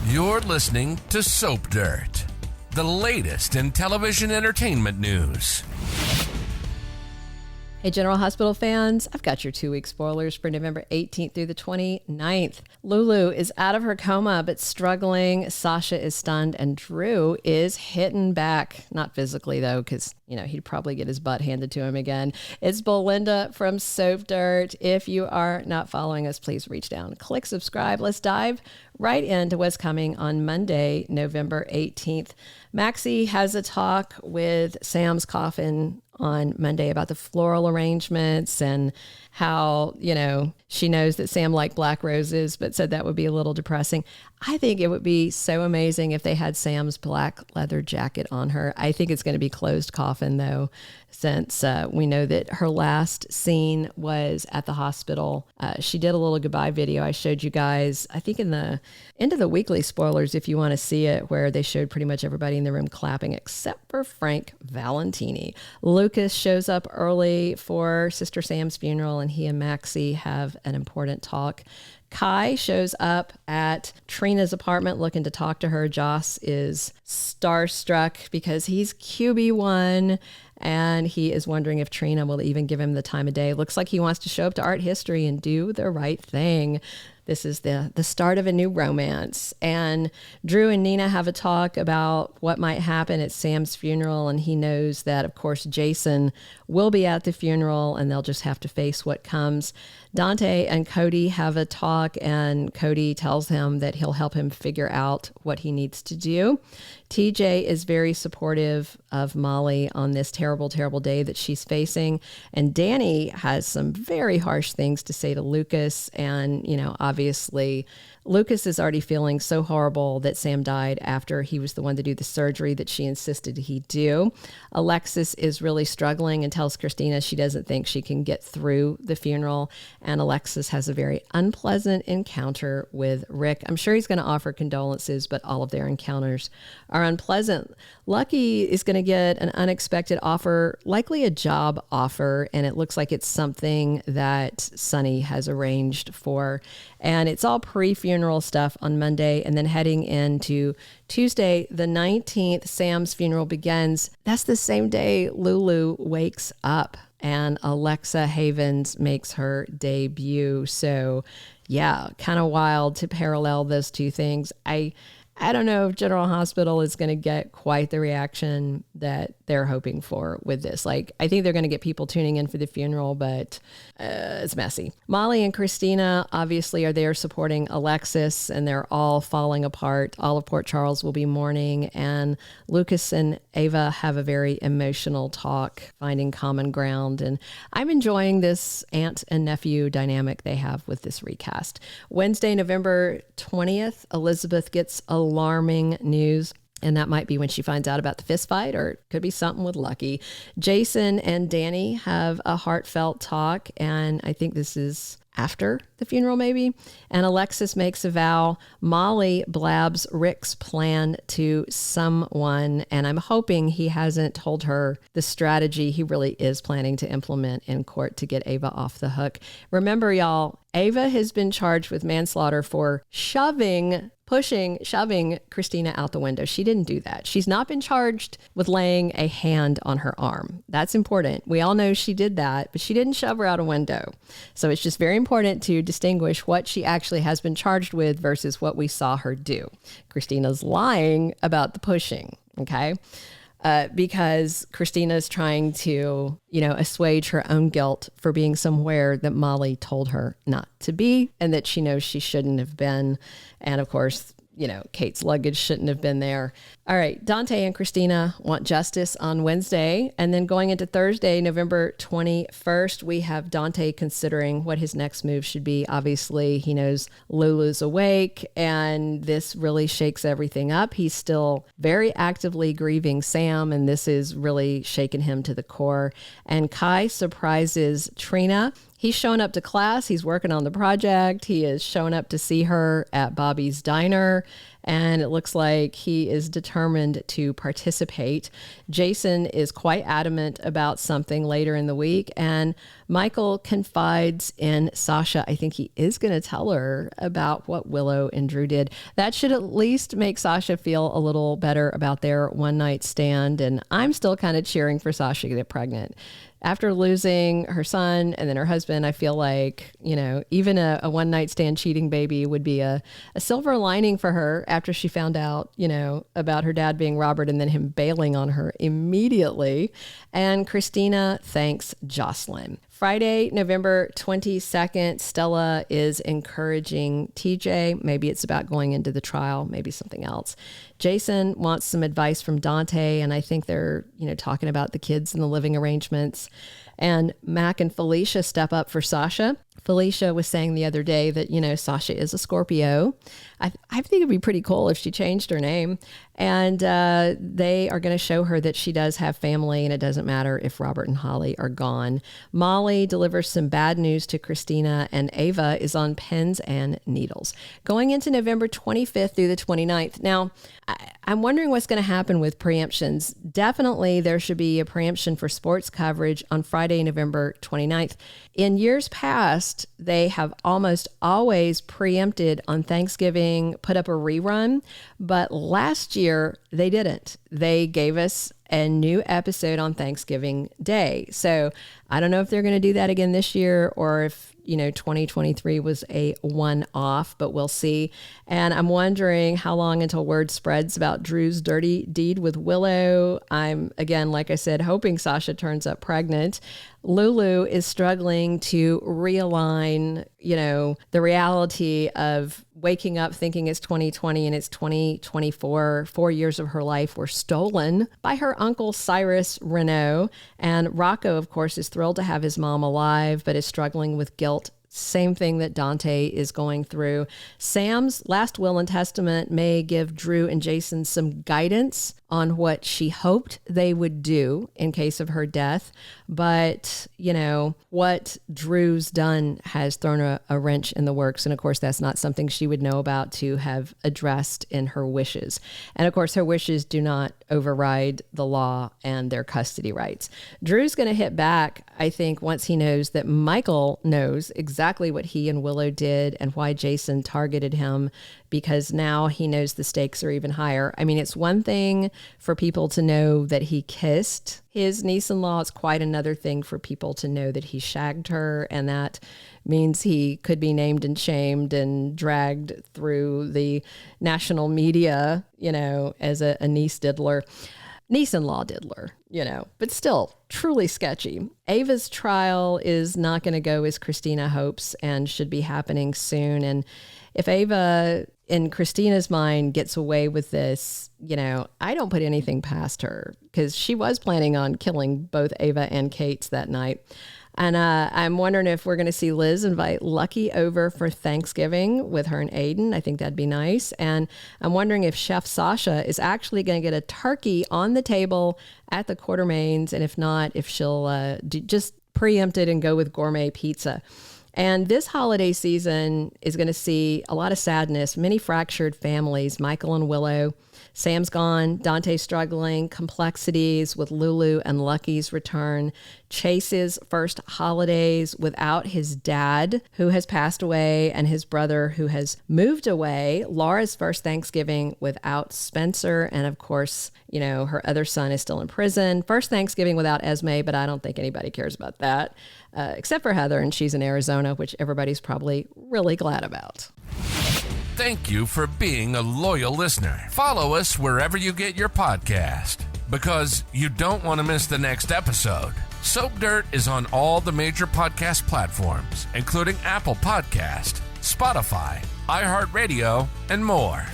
You're listening to Soap Dirt, the latest in television entertainment news. Hey, General Hospital fans, I've got your 2-week spoilers for November 18th through the 29th. Lulu is out of her coma, but struggling. Sasha is stunned, and Drew is hitting back. Not physically, though, because, he'd probably get his butt handed to him again. It's Belinda from Soap Dirt. If you are not following us, please reach down, click subscribe. Let's dive right into what's coming on Monday, November 18th. Maxie has a talk with Sam's coffin on Monday about the floral arrangements and how, she knows that Sam liked black roses, but said that would be a little depressing. I think it would be so amazing if they had Sam's black leather jacket on her. I think it's going to be closed coffin, though, since we know that her last scene was at the hospital. She did a little goodbye video I showed you guys, I think in the end of the weekly spoilers, if you want to see it, where they showed pretty much everybody in the room clapping except for Frank Valentini. Lucas shows up early for Sister Sam's funeral, and he and Maxie have an important talk. Kai shows up at Trina's apartment looking to talk to her. Joss is starstruck because he's QB1 and he is wondering if Trina will even give him the time of day. Looks like he wants to show up to art history and do the right thing. This is the start of a new romance. And Drew and Nina have a talk about what might happen at Sam's funeral. And he knows that, of course, Jason will be at the funeral and they'll just have to face what comes. Dante and Cody have a talk, and Cody tells him that he'll help him figure out what he needs to do. TJ is very supportive of Molly on this terrible, terrible day that she's facing. And Danny has some very harsh things to say to Lucas. And, obviously, Lucas is already feeling so horrible that Sam died after he was the one to do the surgery that she insisted he do. Alexis is really struggling and tells Christina she doesn't think she can get through the funeral. And Alexis has a very unpleasant encounter with Rick. I'm sure he's going to offer condolences, but all of their encounters are unpleasant. Lucky is going to get an unexpected offer, likely a job offer, and it looks like it's something that Sonny has arranged for. And it's all pre-funeral stuff on Monday, and then heading into Tuesday, the 19th, Sam's funeral begins. That's the same day Lulu wakes up, and Alexa Havens makes her debut. So, yeah, kind of wild to parallel those two things. I don't know if General Hospital is going to get quite the reaction that they're hoping for with this. I think they're going to get people tuning in for the funeral, but it's messy. Molly and Christina obviously are there supporting Alexis, and they're all falling apart. All of Port Charles will be mourning, and Lucas and Ava have a very emotional talk, finding common ground. And I'm enjoying this aunt and nephew dynamic they have with this recast. Wednesday, November 20th, Elizabeth gets alarming news, and that might be when she finds out about the fist fight, or it could be something with Lucky. Jason and Danny have a heartfelt talk, and I think this is after the funeral maybe. And Alexis makes a vow. Molly blabs Rick's plan to someone, and I'm hoping he hasn't told her the strategy he really is planning to implement in court to get Ava off the hook. Remember, y'all, Ava has been charged with manslaughter for shoving Christina out the window. She didn't do that. She's not been charged with laying a hand on her arm. That's important. We all know she did that, but she didn't shove her out a window. So it's just very important to distinguish what she actually has been charged with versus what we saw her do. Christina's lying about the pushing, okay? Because Christina's trying to, assuage her own guilt for being somewhere that Molly told her not to be, and that she knows she shouldn't have been. And of course, Kate's luggage shouldn't have been there. All right, Dante and Christina want justice on Wednesday. And then going into Thursday, November 21st, we have Dante considering what his next move should be. Obviously, he knows Lulu's awake, and this really shakes everything up. He's still very actively grieving Sam, and this is really shaking him to the core. And Kai surprises Trina. He's shown up to class. He's working on the project. He is showing up to see her at Bobby's diner. and it looks like he is determined to participate. Jason is quite adamant about something later in the week, and Michael confides in Sasha. I think he is going to tell her about what Willow and Drew did. That should at least make Sasha feel a little better about their one-night stand, and I'm still kind of cheering for Sasha to get pregnant. After losing her son and then her husband, I feel like, even a one-night stand cheating baby would be a silver lining for her after she found out, about her dad being Robert and then him bailing on her immediately. And Christina thanks Jocelyn. Friday, November 22nd, Stella is encouraging TJ. Maybe it's about going into the trial, maybe something else. Jason wants some advice from Dante, and I think they're, talking about the kids and the living arrangements. And Mac and Felicia step up for Sasha. Felicia was saying the other day that, Sasha is a Scorpio. I think it'd be pretty cool if she changed her name. And they are going to show her that she does have family, and it doesn't matter if Robert and Holly are gone. Molly delivers some bad news to Christina, and Ava is on pins and needles. Going into November 25th through the 29th. Now, I'm wondering what's going to happen with preemptions. Definitely there should be a preemption for sports coverage on Friday, November 29th. In years past, they have almost always preempted on Thanksgiving, put up a rerun, but last year they didn't. They gave us a new episode on Thanksgiving Day. So I don't know if they're going to do that again this year or if 2023 was a one-off, but we'll see. And I'm wondering how long until word spreads about Drew's dirty deed with Willow. I'm, again, like I said, hoping Sasha turns up pregnant. Lulu is struggling to realign, the reality of waking up thinking it's 2020 and it's 2024. 4 years of her life were stolen by her uncle Cyrus Renault. And Rocco, of course, is thrilled to have his mom alive, but is struggling with guilt. Same thing that Dante is going through. Sam's last will and testament may give Drew and Jason some guidance on what she hoped they would do in case of her death. But, what Drew's done has thrown a wrench in the works. And of course, that's not something she would know about to have addressed in her wishes. And of course, her wishes do not override the law and their custody rights. Drew's going to hit back, I think, once he knows that Michael knows exactly what he and Willow did and why Jason targeted him, because now he knows the stakes are even higher. I mean, it's one thing for people to know that he kissed his niece-in-law. It's quite another thing for people to know that he shagged her, and that means he could be named and shamed and dragged through the national media, as a niece-in-law diddler, but still truly sketchy. Ava's trial is not going to go as Christina hopes and should be happening soon. And if Ava, in Christina's mind, gets away with this, I don't put anything past her, because she was planning on killing both Ava and Kate's that night. And I'm wondering if we're going to see Liz invite Lucky over for Thanksgiving with her and Aiden. I think that'd be nice. And I'm wondering if Chef Sasha is actually going to get a turkey on the table at the Quartermaines. And if not, if she'll just preempt it and go with gourmet pizza. And this holiday season is going to see a lot of sadness, many fractured families. Michael and Willow, Sam's gone, Dante's struggling, complexities with Lulu and Lucky's return, Chase's first holidays without his dad, who has passed away, and his brother, who has moved away, Laura's first Thanksgiving without Spencer, and of course, her other son is still in prison. First Thanksgiving without Esme, but I don't think anybody cares about that, except for Heather, and she's in Arizona, which everybody's probably really glad about. Thank you for being a loyal listener. Follow us wherever you get your podcast, because you don't want to miss the next episode. Soap Dirt is on all the major podcast platforms, including Apple Podcast, Spotify, iHeartRadio, and more.